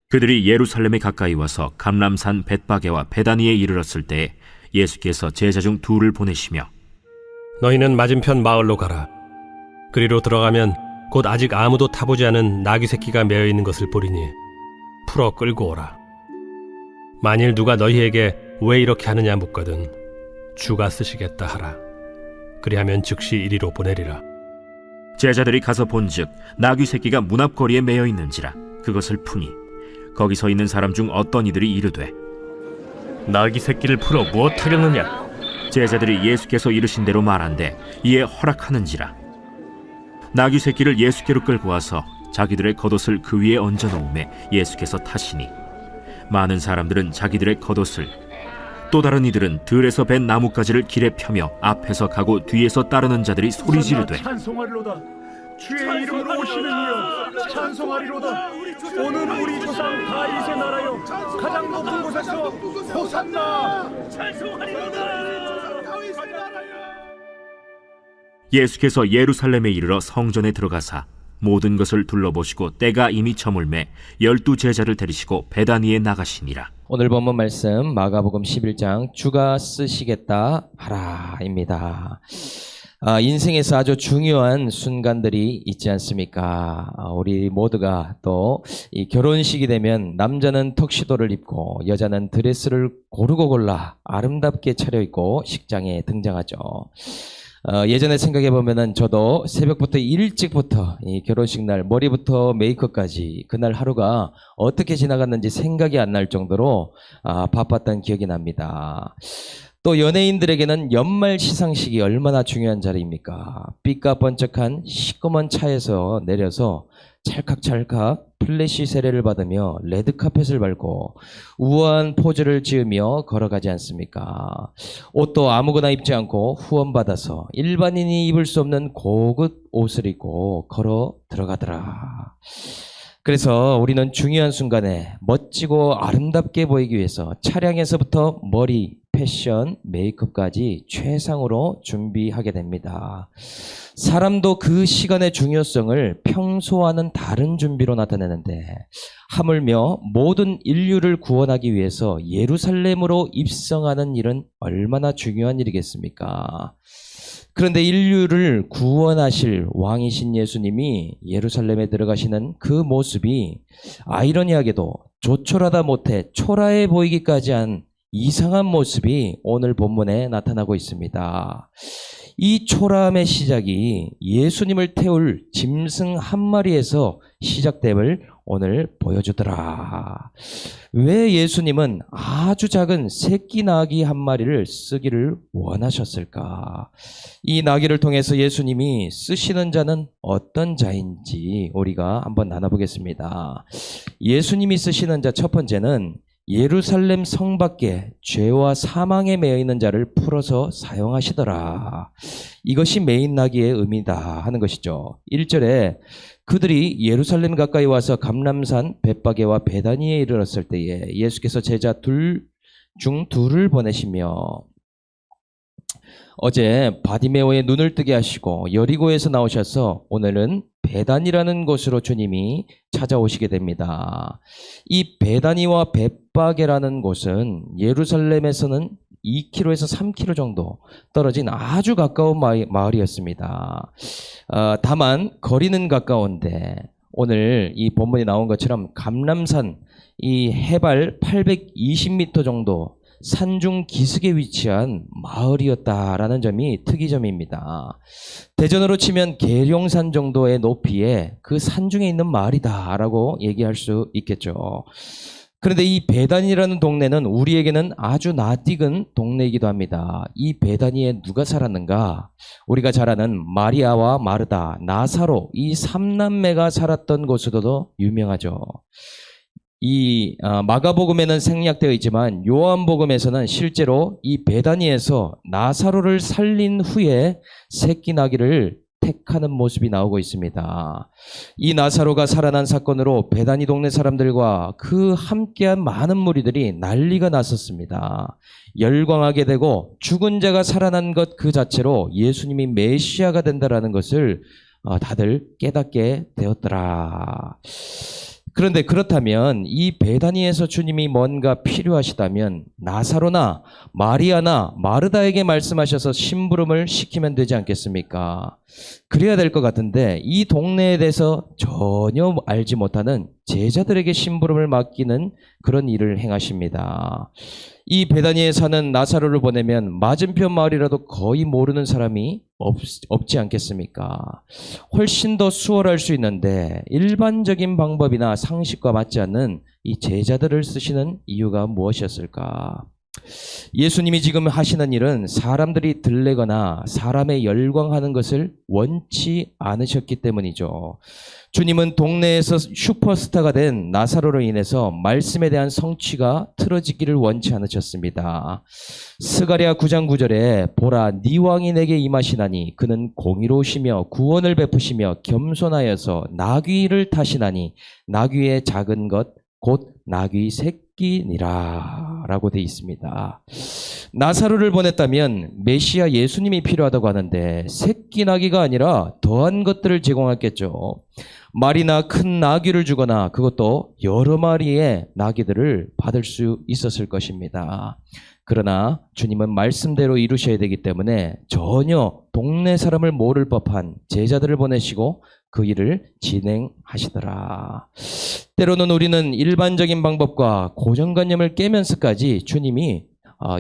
그들이 예루살렘에 가까이 와서 감람산 벳바게와 베다니에 이르렀을 때에 예수께서 제자 중 둘을 보내시며 너희는 맞은편 마을로 가라. 그리로 들어가면 곧 아직 아무도 타보지 않은 나귀 새끼가 매어 있는 것을 보리니 풀어 끌고 오라. 만일 누가 너희에게 왜 이렇게 하느냐 묻거든 주가 쓰시겠다 하라. 그리하면 즉시 이리로 보내리라. 제자들이 가서 본즉 나귀 새끼가 문 앞거리에 매어 있는지라 그것을 푸니 거기 서 있는 사람 중 어떤 이들이 이르되 나귀 새끼를 풀어 무엇하려느냐? 제자들이 예수께서 이르신 대로 말한대 이에 허락하는지라. 나귀 새끼를 예수께로 끌고 와서 자기들의 겉옷을 그 위에 얹어 놓음에 예수께서 타시니 많은 사람들은 자기들의 겉옷을 또 다른 이들은 들에서 벤 나뭇가지를 길에 펴며 앞에서 가고 뒤에서 따르는 자들이 소리 지르되 찬송하리로다. 주의 이름으로 오시는 이여 찬송하리로다. 오늘 우리 조상 다윗의 나라여 가장 높은 곳에서 호산나. 찬송하리로다. 다윗의 나라여. 예수께서 예루살렘에 이르러 성전에 들어가사 모든 것을 둘러보시고 때가 이미 저물매 12 제자를 데리시고 베다니에 나가시니라. 오늘 본문 말씀 마가복음 11장 주가 쓰시겠다 하라입니다. 인생에서 아주 중요한 순간들이 있지 않습니까? 우리 모두가 또 이 결혼식이 되면 남자는 턱시도를 입고 여자는 드레스를 고르고 골라 아름답게 차려입고 식장에 등장하죠. 예전에 생각해 보면은 저도 새벽부터 일찍부터 이 결혼식 날 머리부터 메이크업까지 그날 하루가 어떻게 지나갔는지 생각이 안 날 정도로 바빴던 기억이 납니다. 또 연예인들에게는 연말 시상식이 얼마나 중요한 자리입니까? 삐까번쩍한 시꺼먼 차에서 내려서 찰칵찰칵 플래시 세례를 받으며 레드카펫을 밟고 우아한 포즈를 지으며 걸어가지 않습니까? 옷도 아무거나 입지 않고 후원받아서 일반인이 입을 수 없는 고급 옷을 입고 걸어 들어가더라. 그래서 우리는 중요한 순간에 멋지고 아름답게 보이기 위해서 차량에서부터 머리, 패션, 메이크업까지 최상으로 준비하게 됩니다. 사람도 그 시간의 중요성을 평소와는 다른 준비로 나타내는데 하물며 모든 인류를 구원하기 위해서 예루살렘으로 입성하는 일은 얼마나 중요한 일이겠습니까? 그런데 인류를 구원하실 왕이신 예수님이 예루살렘에 들어가시는 그 모습이 아이러니하게도 조촐하다 못해 초라해 보이기까지 한 이상한 모습이 오늘 본문에 나타나고 있습니다. 이 초라함의 시작이 예수님을 태울 짐승 한 마리에서 시작됨을 오늘 보여주더라. 왜 예수님은 아주 작은 새끼 나귀 한 마리를 쓰기를 원하셨을까? 이 나귀를 통해서 예수님이 쓰시는 자는 어떤 자인지 우리가 한번 나눠보겠습니다. 예수님이 쓰시는 자 첫 번째는 예루살렘 성 밖에 죄와 사망에 매여 있는 자를 풀어서 사용하시더라. 이것이 메인 나귀의 의미다 하는 것이죠. 1절에 그들이 예루살렘 가까이 와서 감람산 벳바게와 베다니에 이르렀을 때에 예수께서 제자 중 둘을 보내시며 어제 바디메오의 눈을 뜨게 하시고 여리고에서 나오셔서 오늘은 베단이라는 곳으로 주님이 찾아오시게 됩니다. 이 베다니와 벳바게라는 곳은 예루살렘에서는 2km에서 3km 정도 떨어진 아주 가까운 마을이었습니다. 다만 거리는 가까운데 오늘 이 본문에 나온 것처럼 감람산 이 해발 820m 정도 산중 기슭에 위치한 마을이었다라는 점이 특이점입니다. 대전으로 치면 계룡산 정도의 높이에 그 산중에 있는 마을이다라고 얘기할 수 있겠죠. 그런데 이 베단이라는 동네는 우리에게는 아주 낯익은 동네이기도 합니다. 이 베다니에 누가 살았는가? 우리가 잘 아는 마리아와 마르다, 나사로 이 3남매가 살았던 곳으로도 유명하죠. 이 마가복음에는 생략되어 있지만 요한복음에서는 실제로 이 베다니에서 나사로를 살린 후에 새끼 나귀를 택하는 모습이 나오고 있습니다. 이 나사로가 살아난 사건으로 베다니 동네 사람들과 그 함께한 많은 무리들이 난리가 났었습니다. 열광하게 되고 죽은 자가 살아난 것 그 자체로 예수님이 메시아가 된다라는 것을 다들 깨닫게 되었더라. 그런데 그렇다면 이 베다니에서 주님이 뭔가 필요하시다면 나사로나 마리아나 마르다에게 말씀하셔서 심부름을 시키면 되지 않겠습니까? 그래야 될 것 같은데 이 동네에 대해서 전혀 알지 못하는 제자들에게 심부름을 맡기는 그런 일을 행하십니다. 이 베다니에 사는 나사로를 보내면 맞은편 마을이라도 거의 모르는 사람이 없지 않겠습니까? 훨씬 더 수월할 수 있는데 일반적인 방법이나 상식과 맞지 않는 이 제자들을 쓰시는 이유가 무엇이었을까? 예수님이 지금 하시는 일은 사람들이 들레거나 사람의 열광하는 것을 원치 않으셨기 때문이죠. 주님은 동네에서 슈퍼스타가 된 나사로로 인해서 말씀에 대한 성취가 틀어지기를 원치 않으셨습니다. 스가랴 9장 9절에 보라 네 왕이 내게 임하시나니 그는 공의로우시며 구원을 베푸시며 겸손하여서 나귀를 타시나니 나귀의 작은 것 곧 나귀 새끼니라 라고 되어 있습니다. 나사로를 보냈다면 메시아 예수님이 필요하다고 하는데 새끼 나귀가 아니라 더한 것들을 제공했겠죠. 말이나 큰 나귀를 주거나 그것도 여러 마리의 나귀들을 받을 수 있었을 것입니다. 그러나 주님은 말씀대로 이루셔야 되기 때문에 전혀 동네 사람을 모를 법한 제자들을 보내시고 그 일을 진행하시더라. 때로는 우리는 일반적인 방법과 고정관념을 깨면서까지 주님이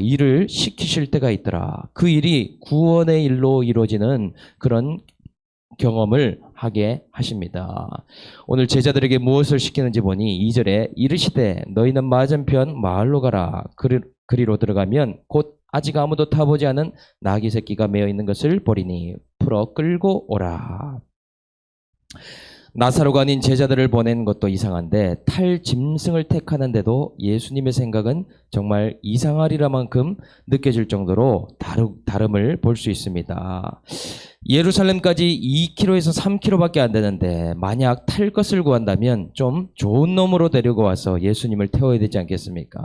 일을 시키실 때가 있더라. 그 일이 구원의 일로 이루어지는 그런 경험을 하게 하십니다. 오늘 제자들에게 무엇을 시키는지 보니 2절에 이르시되 너희는 맞은편 마을로 가라. 그리로 들어가면 곧 아직 아무도 타보지 않은 나귀 새끼가 매어 있는 것을 보리니 풀어 끌고 오라. 나사로가 아닌 제자들을 보낸 것도 이상한데 탈 짐승을 택하는데도 예수님의 생각은 정말 이상하리라만큼 느껴질 정도로 다름을 볼 수 있습니다. 예루살렘까지 2km에서 3km밖에 안 되는데 만약 탈 것을 구한다면 좀 좋은 놈으로 데리고 와서 예수님을 태워야 되지 않겠습니까?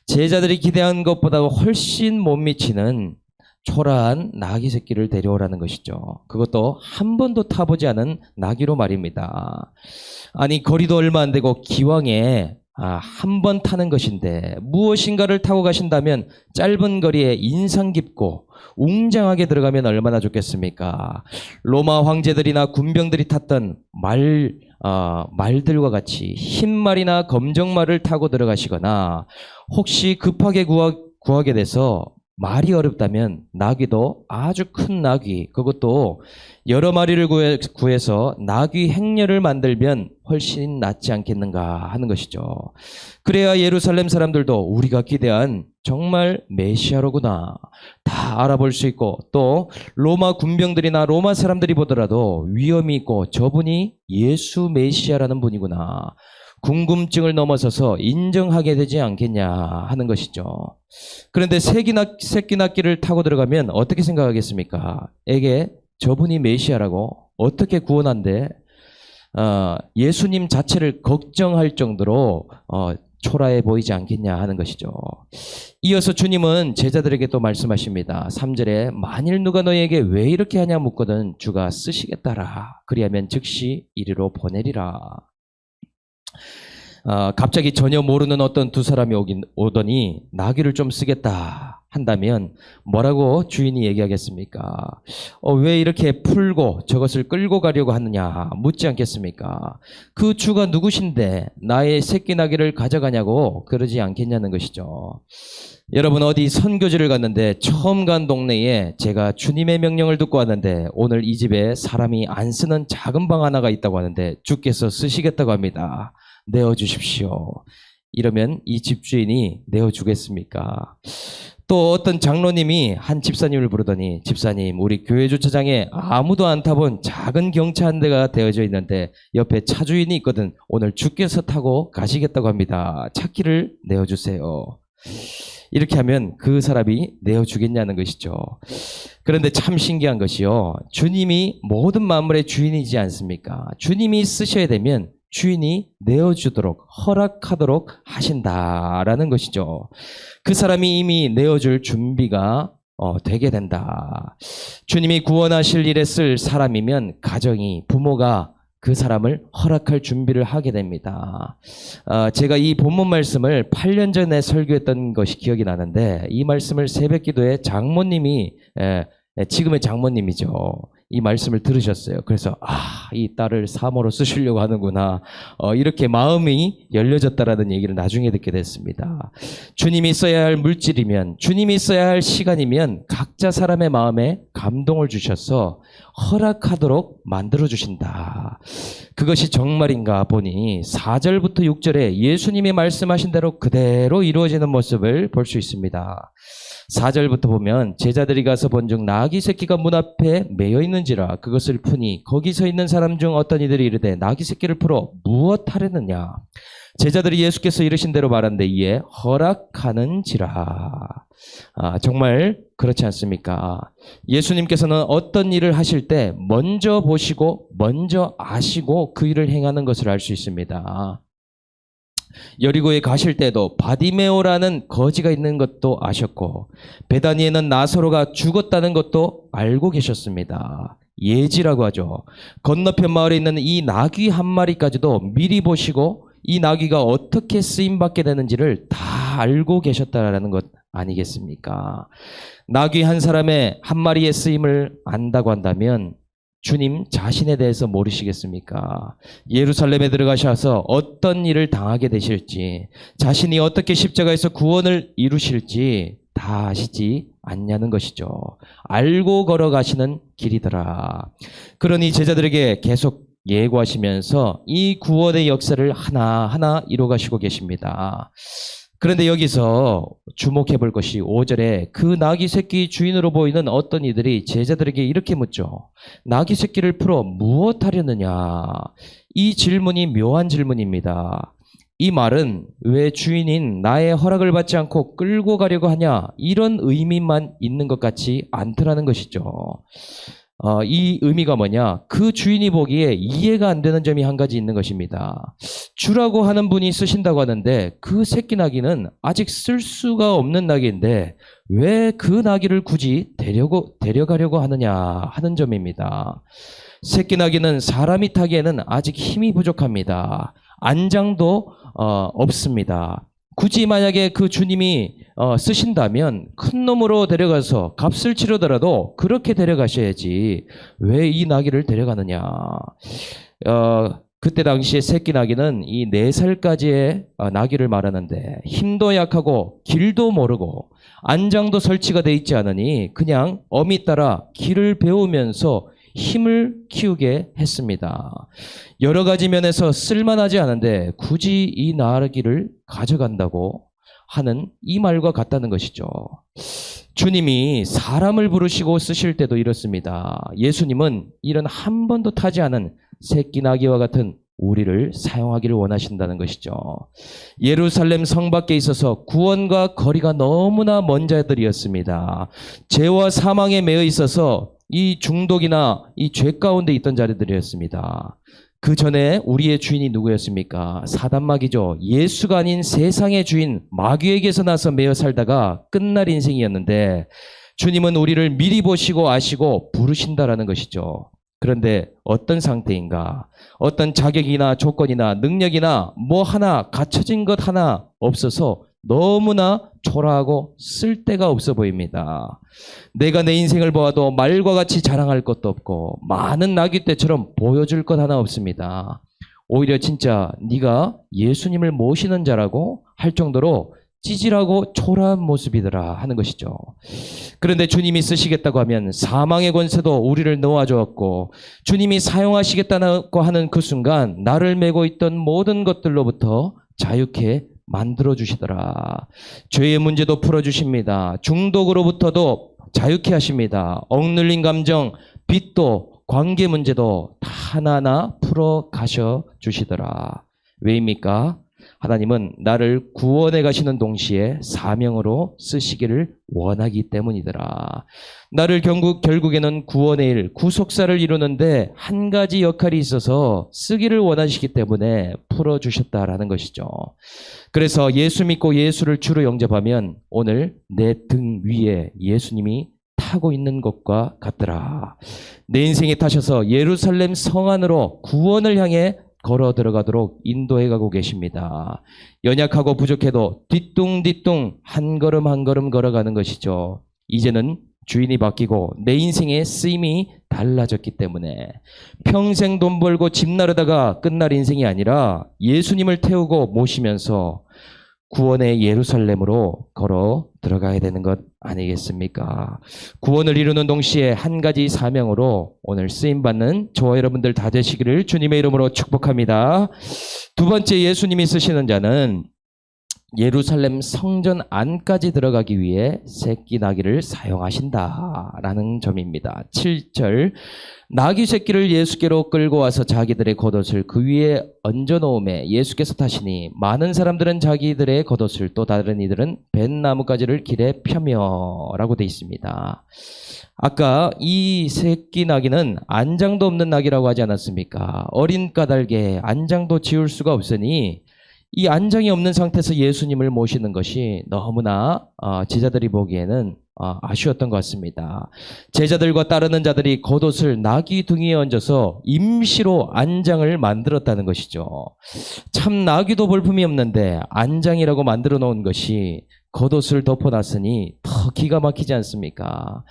제자들이 기대한 것보다 훨씬 못 미치는 초라한 나귀 새끼를 데려오라는 것이죠. 그것도 한 번도 타보지 않은 나귀로 말입니다. 아니 거리도 얼마 안 되고 기왕에 한 번 타는 것인데 무엇인가를 타고 가신다면 짧은 거리에 인상 깊고 웅장하게 들어가면 얼마나 좋겠습니까? 로마 황제들이나 군병들이 탔던 말들과 같이 흰 말이나 검정 말을 타고 들어가시거나 혹시 급하게 구하게 돼서 말이 어렵다면 나귀도 아주 큰 나귀, 그것도 여러 마리를 구해서 나귀 행렬을 만들면 훨씬 낫지 않겠는가 하는 것이죠. 그래야 예루살렘 사람들도 우리가 기대한 정말 메시아로구나 다 알아볼 수 있고, 또 로마 군병들이나 로마 사람들이 보더라도 위험이 있고 저분이 예수 메시아라는 분이구나, 궁금증을 넘어서서 인정하게 되지 않겠냐 하는 것이죠. 그런데 새끼 낫기를 타고 들어가면 어떻게 생각하겠습니까? 에게 저분이 메시아라고 어떻게 구원한대? 예수님 자체를 걱정할 정도로 초라해 보이지 않겠냐 하는 것이죠. 이어서 주님은 제자들에게 또 말씀하십니다. 3절에 만일 누가 너희에게 왜 이렇게 하냐 묻거든 주가 쓰시겠다라. 그리하면 즉시 이리로 보내리라. 갑자기 전혀 모르는 어떤 두 사람이 오더니 나귀를 좀 쓰겠다 한다면 뭐라고 주인이 얘기하겠습니까? 왜 이렇게 풀고 저것을 끌고 가려고 하느냐 묻지 않겠습니까? 그 주가 누구신데 나의 새끼 나귀를 가져가냐고 그러지 않겠냐는 것이죠. 여러분, 어디 선교지를 갔는데 처음 간 동네에 제가 주님의 명령을 듣고 왔는데 오늘 이 집에 사람이 안 쓰는 작은 방 하나가 있다고 하는데 주께서 쓰시겠다고 합니다. 내어주십시오. 이러면 이 집주인이 내어주겠습니까? 또 어떤 장로님이 한 집사님을 부르더니 집사님, 우리 교회 주차장에 아무도 안 타본 작은 경차 한 대가 되어져 있는데 옆에 차주인이 있거든. 오늘 주께서 타고 가시겠다고 합니다. 차키를 내어주세요. 이렇게 하면 그 사람이 내어주겠냐는 것이죠. 그런데 참 신기한 것이요, 주님이 모든 만물의 주인이지 않습니까? 주님이 쓰셔야 되면 주인이 내어주도록 허락하도록 하신다라는 것이죠. 그 사람이 이미 내어줄 준비가 되게 된다. 주님이 구원하실 일에 쓸 사람이면 가정이, 부모가 그 사람을 허락할 준비를 하게 됩니다. 제가 이 본문 말씀을 8년 전에 설교했던 것이 기억이 나는데 이 말씀을 새벽기도에 장모님이 지금의 장모님이죠. 이 말씀을 들으셨어요. 그래서 이 딸을 사모로 쓰시려고 하는구나. 이렇게 마음이 열려졌다라는 얘기를 나중에 듣게 됐습니다. 주님이 써야 할 물질이면, 주님이 써야 할 시간이면 각자 사람의 마음에 감동을 주셔서 허락하도록 만들어 주신다. 그것이 정말인가 보니 4절부터 6절에 예수님이 말씀하신 대로 그대로 이루어지는 모습을 볼 수 있습니다. 4절부터 보면 제자들이 가서 본즉 나귀 새끼가 문 앞에 매여 있는지라 그것을 푸니 거기 서 있는 사람 중 어떤 이들이 이르되 나귀 새끼를 풀어 무엇 하려느냐. 제자들이 예수께서 이르신 대로 말한데 이에 허락하는지라. 정말 그렇지 않습니까? 예수님께서는 어떤 일을 하실 때 먼저 보시고 먼저 아시고 그 일을 행하는 것을 알 수 있습니다. 여리고에 가실 때도 바디메오라는 거지가 있는 것도 아셨고 베다니에는 나사로가 죽었다는 것도 알고 계셨습니다. 예지라고 하죠. 건너편 마을에 있는 이 나귀 한 마리까지도 미리 보시고 이 나귀가 어떻게 쓰임받게 되는지를 다 알고 계셨다라는 것 아니겠습니까? 나귀 한 사람의 한 마리의 쓰임을 안다고 한다면 주님 자신에 대해서 모르시겠습니까? 예루살렘에 들어가셔서 어떤 일을 당하게 되실지, 자신이 어떻게 십자가에서 구원을 이루실지 다 아시지 않냐는 것이죠. 알고 걸어가시는 길이더라. 그러니 제자들에게 계속 예고하시면서 이 구원의 역사를 하나하나 이루어가시고 계십니다. 그런데 여기서 주목해 볼 것이 5절에 그 나귀 새끼 주인으로 보이는 어떤 이들이 제자들에게 이렇게 묻죠. 나귀 새끼를 풀어 무엇 하려느냐. 이 질문이 묘한 질문입니다. 이 말은 왜 주인인 나의 허락을 받지 않고 끌고 가려고 하냐 이런 의미만 있는 것 같지 않더라는 것이죠. 이 의미가 뭐냐? 그 주인이 보기에 이해가 안 되는 점이 한 가지 있는 것입니다. 주라고 하는 분이 쓰신다고 하는데 그 새끼 나귀는 아직 쓸 수가 없는 나귀인데 왜 그 나귀를 굳이 데려가려고 하느냐 하는 점입니다. 새끼 나귀는 사람이 타기에는 아직 힘이 부족합니다. 안장도 없습니다. 굳이 만약에 그 주님이 쓰신다면 큰 놈으로 데려가서 값을 치르더라도 그렇게 데려가셔야지 왜 이 나귀를 데려가느냐. 그때 당시에 새끼 나귀는 이 4살까지의 나귀를 말하는데 힘도 약하고 길도 모르고 안장도 설치가 돼 있지 않으니 그냥 어미 따라 길을 배우면서 힘을 키우게 했습니다. 여러 가지 면에서 쓸만하지 않은데 굳이 이 나귀를 가져간다고 하는 이 말과 같다는 것이죠. 주님이 사람을 부르시고 쓰실 때도 이렇습니다. 예수님은 이런 한 번도 타지 않은 새끼 나귀와 같은 우리를 사용하기를 원하신다는 것이죠. 예루살렘 성 밖에 있어서 구원과 거리가 너무나 먼 자들이었습니다. 죄와 사망에 매여 있어서 이 중독이나 이 죄 가운데 있던 자들이었습니다. 그 전에 우리의 주인이 누구였습니까? 사단마귀죠. 예수가 아닌 세상의 주인 마귀에게서 나서 매여 살다가 끝날 인생이었는데 주님은 우리를 미리 보시고 아시고 부르신다라는 것이죠. 그런데 어떤 상태인가? 어떤 자격이나 조건이나 능력이나 뭐 하나 갖춰진 것 하나 없어서 너무나 초라하고 쓸데가 없어 보입니다. 내가 내 인생을 보아도 말과 같이 자랑할 것도 없고 많은 나귀 떼처럼 보여줄 것 하나 없습니다. 오히려 진짜 네가 예수님을 모시는 자라고 할 정도로 찌질하고 초라한 모습이더라 하는 것이죠. 그런데 주님이 쓰시겠다고 하면 사망의 권세도 우리를 놓아주었고 주님이 사용하시겠다고 하는 그 순간 나를 메고 있던 모든 것들로부터 자유케 만들어주시더라. 죄의 문제도 풀어주십니다. 중독으로부터도 자유케 하십니다. 억눌린 감정, 빚도 관계 문제도 다 하나하나 풀어가셔 주시더라. 왜입니까? 하나님은 나를 구원해 가시는 동시에 사명으로 쓰시기를 원하기 때문이더라. 나를 결국에는 구원의 일, 구속사를 이루는데 한 가지 역할이 있어서 쓰기를 원하시기 때문에 풀어주셨다라는 것이죠. 그래서 예수 믿고 예수를 주로 영접하면 오늘 내 등 위에 예수님이 타고 있는 것과 같더라. 내 인생에 타셔서 예루살렘 성 안으로 구원을 향해 걸어 들어가도록 인도해 가고 계십니다. 연약하고 부족해도 뒤뚱뒤뚱 한 걸음 한 걸음 걸어가는 것이죠. 이제는 주인이 바뀌고 내 인생의 쓰임이 달라졌기 때문에 평생 돈 벌고 집 나르다가 끝날 인생이 아니라 예수님을 태우고 모시면서 구원의 예루살렘으로 걸어 들어가야 되는 것 아니겠습니까? 구원을 이루는 동시에 한 가지 사명으로 오늘 쓰임받는 저와 여러분들 다 되시기를 주님의 이름으로 축복합니다. 두 번째, 예수님이 쓰시는 자는 예루살렘 성전 안까지 들어가기 위해 새끼 나귀를 사용하신다라는 점입니다. 7절, 나귀 새끼를 예수께로 끌고 와서 자기들의 겉옷을 그 위에 얹어놓음에 예수께서 타시니 많은 사람들은 자기들의 겉옷을 또 다른 이들은 뱃나무가지를 길에 펴며 라고 되어 있습니다. 아까 이 새끼 나귀는 안장도 없는 나귀라고 하지 않았습니까? 어린 까닭에 안장도 지울 수가 없으니 이 안장이 없는 상태에서 예수님을 모시는 것이 너무나 제자들이 보기에는 아쉬웠던 것 같습니다. 제자들과 따르는 자들이 겉옷을 나귀 둥이에 얹어서 임시로 안장을 만들었다는 것이죠. 참 나귀도 볼품이 없는데 안장이라고 만들어 놓은 것이 겉옷을 덮어놨으니 더 기가 막히지 않습니까?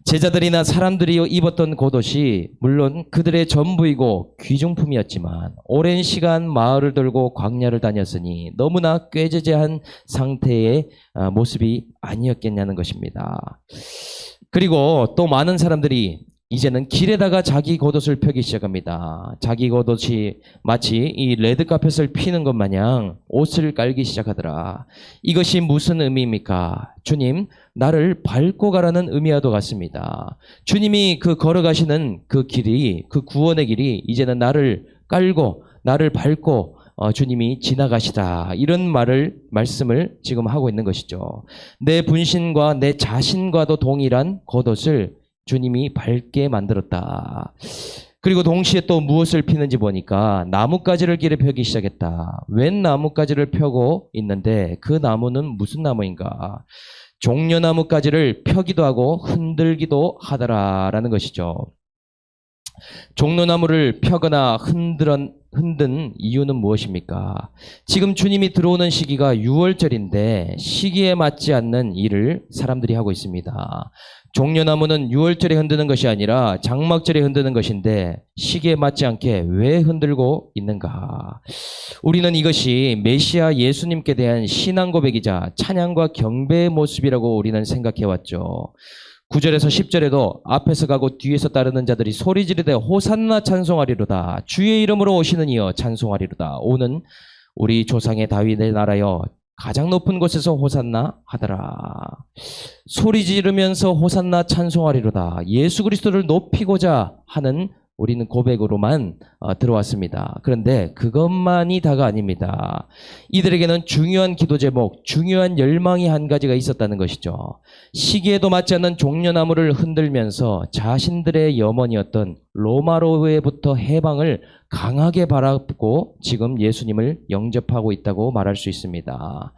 제자들이나 사람들이 입었던 겉옷이 물론 그들의 전부이고 귀중품이었지만 오랜 시간 마을을 돌고 광야를 다녔으니 너무나 꾀죄죄한 상태의 모습이 아니었겠냐는 것입니다. 그리고 또 많은 사람들이 이제는 길에다가 자기 겉옷을 펴기 시작합니다. 자기 겉옷이 마치 이 레드카펫을 피는 것 마냥 옷을 깔기 시작하더라. 이것이 무슨 의미입니까? 주님, 나를 밟고 가라는 의미와도 같습니다. 주님이 그 걸어가시는 그 길이, 그 구원의 길이 이제는 나를 깔고 나를 밟고 주님이 지나가시다, 이런 말씀을 지금 하고 있는 것이죠. 내 분신과 내 자신과도 동일한 겉옷을 주님이 밟게 만들었다. 그리고 동시에 또 무엇을 피는지 보니까 나뭇가지를 길에 펴기 시작했다. 웬 나뭇가지를 펴고 있는데 그 나무는 무슨 나무인가? 종려나뭇가지를 펴기도 하고 흔들기도 하더라라는 것이죠. 종려나무를 펴거나 흔든 이유는 무엇입니까? 지금 주님이 들어오는 시기가 6월절인데 시기에 맞지 않는 일을 사람들이 하고 있습니다. 종려나무는 6월절에 흔드는 것이 아니라 장막절에 흔드는 것인데 시기에 맞지 않게 왜 흔들고 있는가? 우리는 이것이 메시아 예수님께 대한 신앙 고백이자 찬양과 경배의 모습이라고 우리는 생각해왔죠. 9절에서 10절에도 앞에서 가고 뒤에서 따르는 자들이 소리 지르되 호산나 찬송하리로다. 주의 이름으로 오시는 이여 찬송하리로다. 오는 우리 조상의 다윗의 나라여 가장 높은 곳에서 호산나 하더라. 소리 지르면서 호산나 찬송하리로다. 예수 그리스도를 높이고자 하는 우리는 고백으로만 들어왔습니다. 그런데 그것만이 다가 아닙니다. 이들에게는 중요한 기도 제목, 중요한 열망이 한 가지가 있었다는 것이죠. 시기에도 맞지 않는 종려나무를 흔들면서 자신들의 염원이었던 로마로로부터 해방을 강하게 바라보고 지금 예수님을 영접하고 있다고 말할 수 있습니다.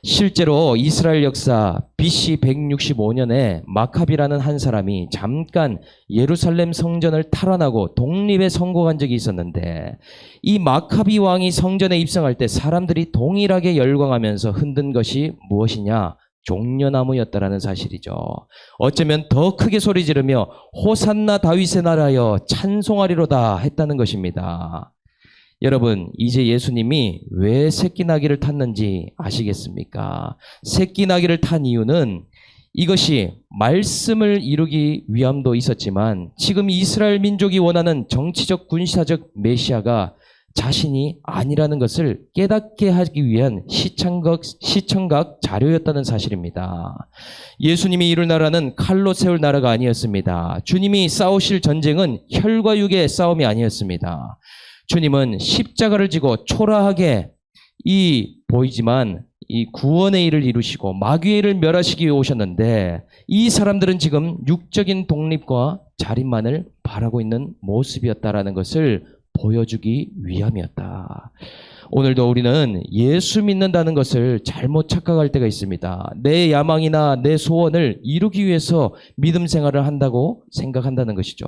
실제로 이스라엘 역사 BC 165년에 마카비라는 한 사람이 잠깐 예루살렘 성전을 탈환하고 독립에 성공한 적이 있었는데, 이 마카비 왕이 성전에 입성할 때 사람들이 동일하게 열광하면서 흔든 것이 무엇이냐? 종려나무였다라는 사실이죠. 어쩌면 더 크게 소리 지르며 호산나 다윗의 나라여 찬송하리로다 했다는 것입니다. 여러분, 이제 예수님이 왜 새끼 나귀를 탔는지 아시겠습니까? 새끼 나귀를 탄 이유는 이것이 말씀을 이루기 위함도 있었지만 지금 이스라엘 민족이 원하는 정치적 군사적 메시아가 자신이 아니라는 것을 깨닫게 하기 위한 시청각 자료였다는 사실입니다. 예수님이 이룰 나라는 칼로 세울 나라가 아니었습니다. 주님이 싸우실 전쟁은 혈과 육의 싸움이 아니었습니다. 주님은 십자가를 지고 초라하게 보이지만 이 구원의 일을 이루시고 마귀의 일을 멸하시기 위해 오셨는데, 이 사람들은 지금 육적인 독립과 자립만을 바라고 있는 모습이었다라는 것을 보여주기 위함이었다. 오늘도 우리는 예수 믿는다는 것을 잘못 착각할 때가 있습니다. 내 야망이나 내 소원을 이루기 위해서 믿음 생활을 한다고 생각한다는 것이죠.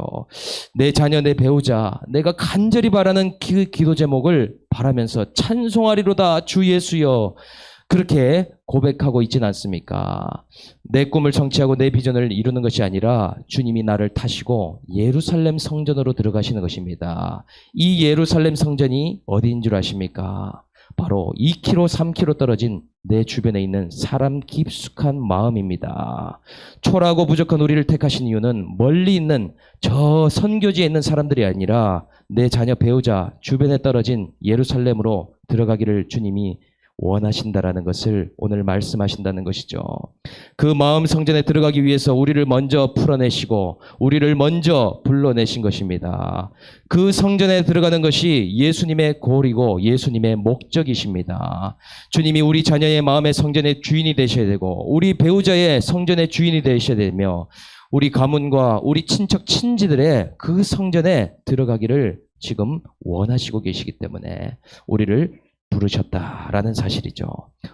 내 자녀, 내 배우자, 내가 간절히 바라는 기도 제목을 바라면서 찬송하리로다 주 예수여, 그렇게 고백하고 있지는 않습니까? 내 꿈을 성취하고 내 비전을 이루는 것이 아니라 주님이 나를 타시고 예루살렘 성전으로 들어가시는 것입니다. 이 예루살렘 성전이 어디인 줄 아십니까? 바로 2km, 3km 떨어진 내 주변에 있는 사람 깊숙한 마음입니다. 초라하고 부족한 우리를 택하신 이유는 멀리 있는 저 선교지에 있는 사람들이 아니라 내 자녀, 배우자, 주변에 떨어진 예루살렘으로 들어가기를 주님이 원하신다라는 것을 오늘 말씀하신다는 것이죠. 그 마음 성전에 들어가기 위해서 우리를 먼저 풀어내시고 우리를 먼저 불러내신 것입니다. 그 성전에 들어가는 것이 예수님의 골이고 예수님의 목적이십니다. 주님이 우리 자녀의 마음의 성전의 주인이 되셔야 되고 우리 배우자의 성전의 주인이 되셔야 되며 우리 가문과 우리 친척 친지들의 그 성전에 들어가기를 지금 원하시고 계시기 때문에 우리를 부르셨다라는 사실이죠.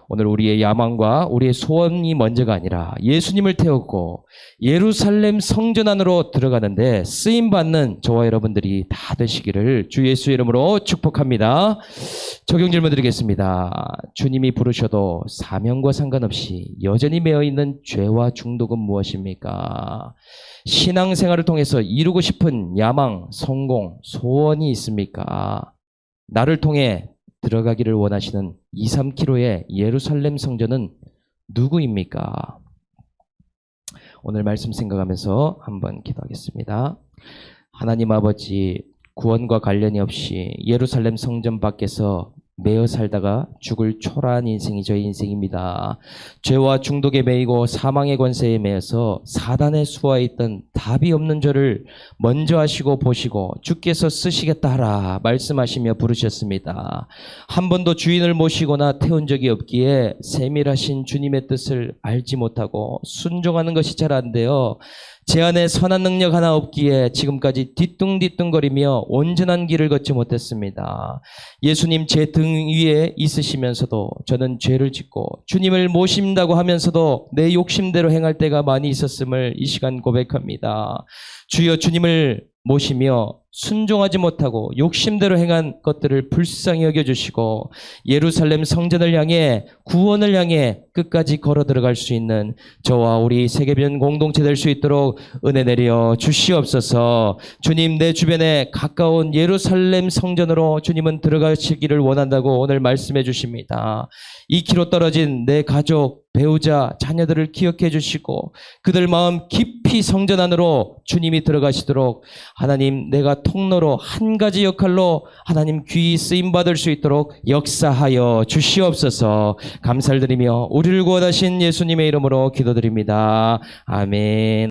오늘 우리의 야망과 우리의 소원이 먼저가 아니라 예수님을 태웠고 예루살렘 성전 안으로 들어가는데 쓰임받는 저와 여러분들이 다 되시기를 주 예수의 이름으로 축복합니다. 적용 질문 드리겠습니다. 주님이 부르셔도 사명과 상관없이 여전히 매어있는 죄와 중독은 무엇입니까? 신앙생활을 통해서 이루고 싶은 야망, 성공, 소원이 있습니까? 나를 통해 들어가기를 원하시는 2, 3km의 예루살렘 성전은 누구입니까? 오늘 말씀 생각하면서 한번 기도하겠습니다. 하나님 아버지, 구원과 관련이 없이 예루살렘 성전 밖에서 매어 살다가 죽을 초라한 인생이 저의 인생입니다. 죄와 중독에 매이고 사망의 권세에 매여서 사단의 수하에 있던 답이 없는 저를 먼저 하시고 보시고 주께서 쓰시겠다 하라 말씀하시며 부르셨습니다. 한 번도 주인을 모시거나 태운 적이 없기에 세밀하신 주님의 뜻을 알지 못하고 순종하는 것이 잘 안 돼요. 제 안에 선한 능력 하나 없기에 지금까지 뒤뚱뒤뚱거리며 온전한 길을 걷지 못했습니다. 예수님 제 등 위에 있으시면서도 저는 죄를 짓고 주님을 모신다고 하면서도 내 욕심대로 행할 때가 많이 있었음을 이 시간 고백합니다. 주여, 주님을 모시며 순종하지 못하고 욕심대로 행한 것들을 불쌍히 여겨주시고 예루살렘 성전을 향해 구원을 향해 끝까지 걸어 들어갈 수 있는 저와 우리 세계변 공동체 될 수 있도록 은혜 내려 주시옵소서. 주님, 내 주변에 가까운 예루살렘 성전으로 주님은 들어가시기를 원한다고 오늘 말씀해 주십니다. 2km 떨어진 내 가족, 배우자, 자녀들을 기억해 주시고 그들 마음 깊이 성전 안으로 주님이 들어가시도록 하나님, 내가 통로로 한 가지 역할로 하나님 귀히 쓰임받을 수 있도록 역사하여 주시옵소서. 감사를 드리며 우리를 구원하신 예수님의 이름으로 기도드립니다. 아멘.